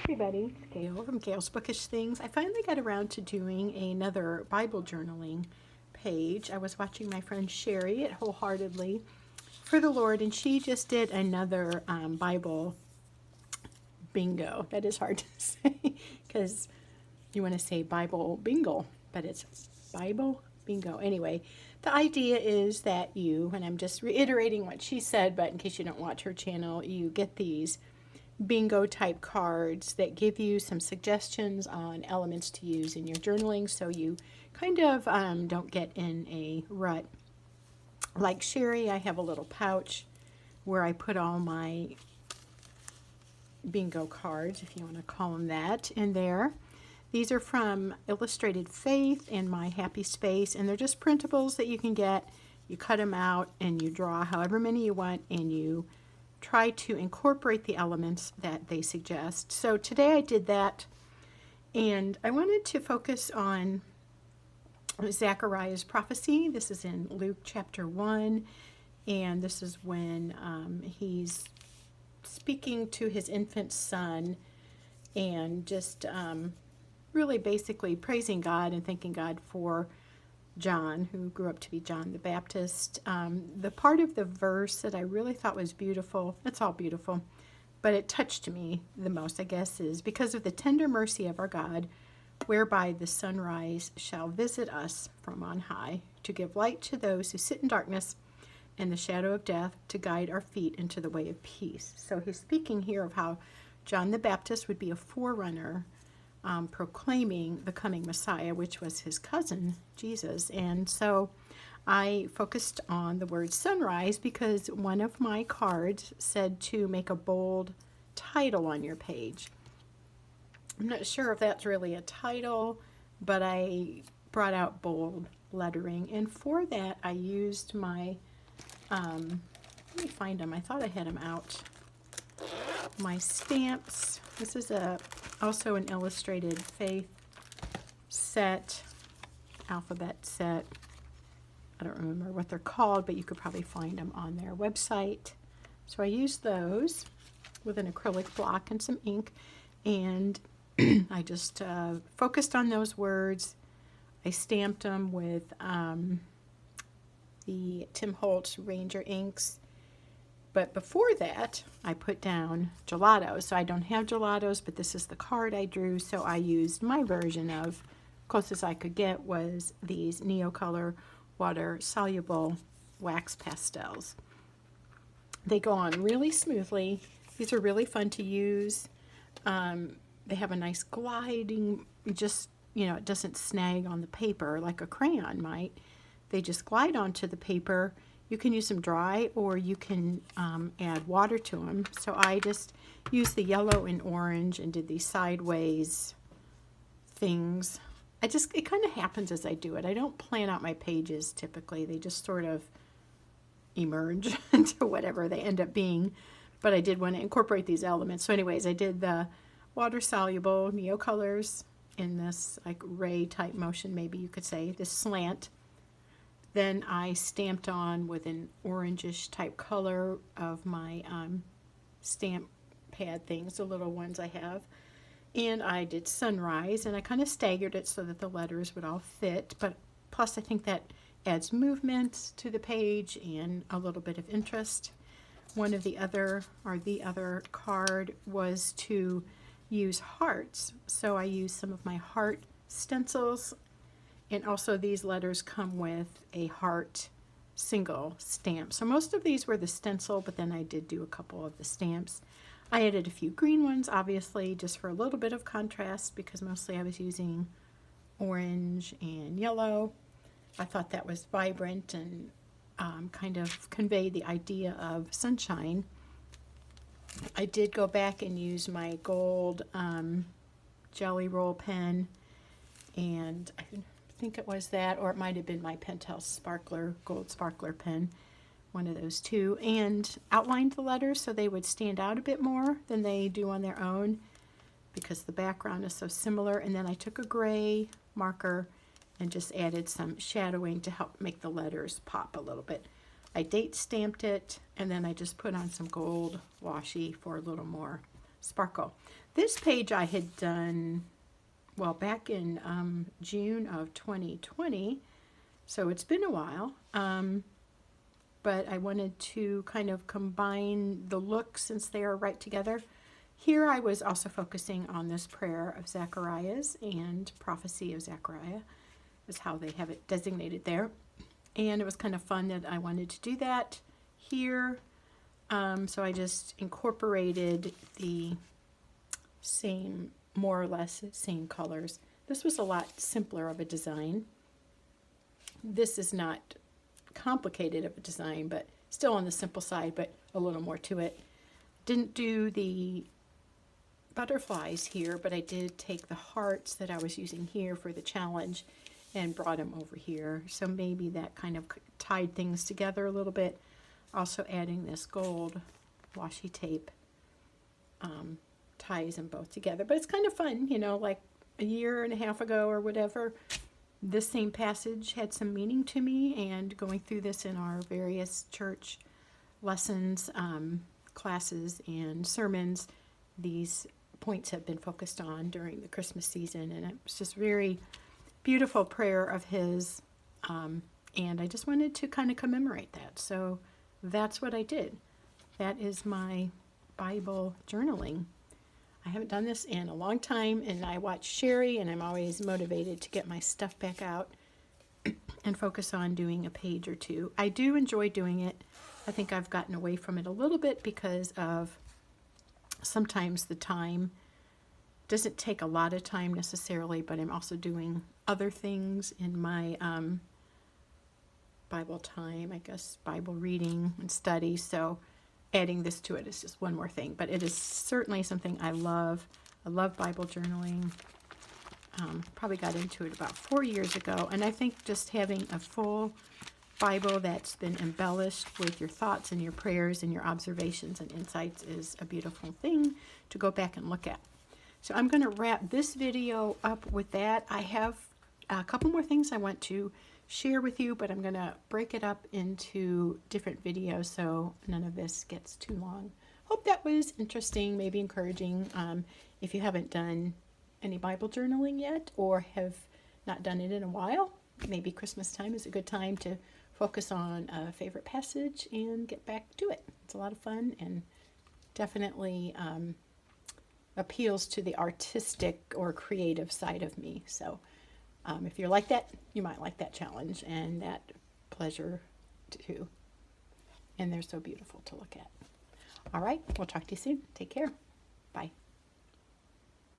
Everybody, it's Gail from Gail's Bookish Things. I finally got around to doing another Bible journaling page. I was watching my friend Sherry at Wholeheartedly for the Lord, and she just did another Bible bingo. That is hard to say because you want to say Bible bingo, but it's Bible bingo. Anyway, the idea is that you, and I'm just reiterating what she said, but in case you don't watch her channel, you get these bingo type cards that give you some suggestions on elements to use in your journaling so you kind of don't get in a rut. Like Sherry, I have a little pouch where I put all my bingo cards, if you want to call them that, in there. These are from Illustrated Faith and My Happy Space, and they're just printables that you can get. You cut them out and you draw however many you want, and you try to incorporate the elements that they suggest. So today I did that, and I wanted to focus on Zechariah's prophecy. This is in Luke chapter 1, and this is when he's speaking to his infant son and just really basically praising God and thanking God for John, who grew up to be John the Baptist. The part of the verse that I really thought was beautiful, it's all beautiful, but it touched me the most, I guess, is because of the tender mercy of our God, whereby the sunrise shall visit us from on high, to give light to those who sit in darkness and the shadow of death, to guide our feet into the way of peace. So he's speaking here of how John the Baptist would be a forerunner proclaiming the coming Messiah, which was his cousin, Jesus. And so I focused on the word sunrise because one of my cards said to make a bold title on your page. I'm not sure if that's really a title, but I brought out bold lettering. And for that, I used my, let me find them. I thought I had them out. My stamps. This is also an Illustrated Faith set, alphabet set. I don't remember what they're called, but you could probably find them on their website. So I used those with an acrylic block and some ink, and I just focused on those words. I stamped them with the Tim Holtz Ranger inks. But before that, I put down gelatos. So I don't have gelatos, but this is the card I drew. So I used my version of, closest I could get, was these Neocolor water-soluble wax pastels. They go on really smoothly. These are really fun to use. They have a nice gliding, just, it doesn't snag on the paper like a crayon might. They just glide onto the paper. You can use them dry, or you can add water to them. So I just used the yellow and orange and did these sideways things. It kind of happens as I do it. I don't plan out my pages typically. They just sort of emerge into whatever they end up being. But I did want to incorporate these elements. So anyways, I did the water-soluble Neocolors in this like ray type motion, maybe you could say, this slant. Then I stamped on with an orangish type color of my stamp pad things, the little ones I have. And I did sunrise, and I kind of staggered it so that the letters would all fit. But plus I think that adds movement to the page and a little bit of interest. The other card was to use hearts. So I used some of my heart stencils. And also these letters come with a heart single stamp. So most of these were the stencil, but then I did do a couple of the stamps. I added a few green ones, obviously, just for a little bit of contrast, because mostly I was using orange and yellow. I thought that was vibrant and kind of conveyed the idea of sunshine. I did go back and use my gold Jelly Roll pen, and I think it was that, or it might have been my Pentel Sparkler, gold sparkler pen, one of those two, and outlined the letters so they would stand out a bit more than they do on their own because the background is so similar. And then I took a gray marker and just added some shadowing to help make the letters pop a little bit. I date stamped it, and then I just put on some gold washi for a little more sparkle. This page I had done, well, back in June of 2020, so it's been a while, but I wanted to kind of combine the looks since they are right together. Here I was also focusing on this prayer of Zechariah's and prophecy of Zechariah is how they have it designated there. And it was kind of fun that I wanted to do that here. So I just incorporated the same, more or less same colors. This was a lot simpler of a design. This is not complicated of a design, but still on the simple side, but a little more to it. Didn't do the butterflies here, but I did take the hearts that I was using here for the challenge and brought them over here. So maybe that kind of tied things together a little bit. Also adding this gold washi tape ties them both together. But it's kind of fun, you know, like a year and a half ago or whatever, this same passage had some meaning to me, and going through this in our various church lessons, classes, and sermons, these points have been focused on during the Christmas season, and it was just very beautiful prayer of his, and I just wanted to kind of commemorate that. So that's what I did. That is my Bible journaling. I haven't done this in a long time, and I watch Sherry, and I'm always motivated to get my stuff back out and focus on doing a page or two. I do enjoy doing it. I think I've gotten away from it a little bit because of sometimes the time doesn't take a lot of time necessarily, but I'm also doing other things in my Bible time, I guess, Bible reading and study. So adding this to it is just one more thing, but it is certainly something I love. I love Bible journaling. Probably got into it about 4 years ago, and I think just having a full Bible that's been embellished with your thoughts and your prayers and your observations and insights is a beautiful thing to go back and look at. So I'm going to wrap this video up with that. I have a couple more things I want to share with you, but I'm going to break it up into different videos so none of this gets too long. Hope that was interesting, maybe encouraging. If you haven't done any Bible journaling yet or have not done it in a while, maybe Christmas time is a good time to focus on a favorite passage and get back to it. It's a lot of fun and definitely appeals to the artistic or creative side of me. So if you're like that, you might like that challenge and that pleasure too. And they're so beautiful to look at. All right, we'll talk to you soon. Take care. Bye.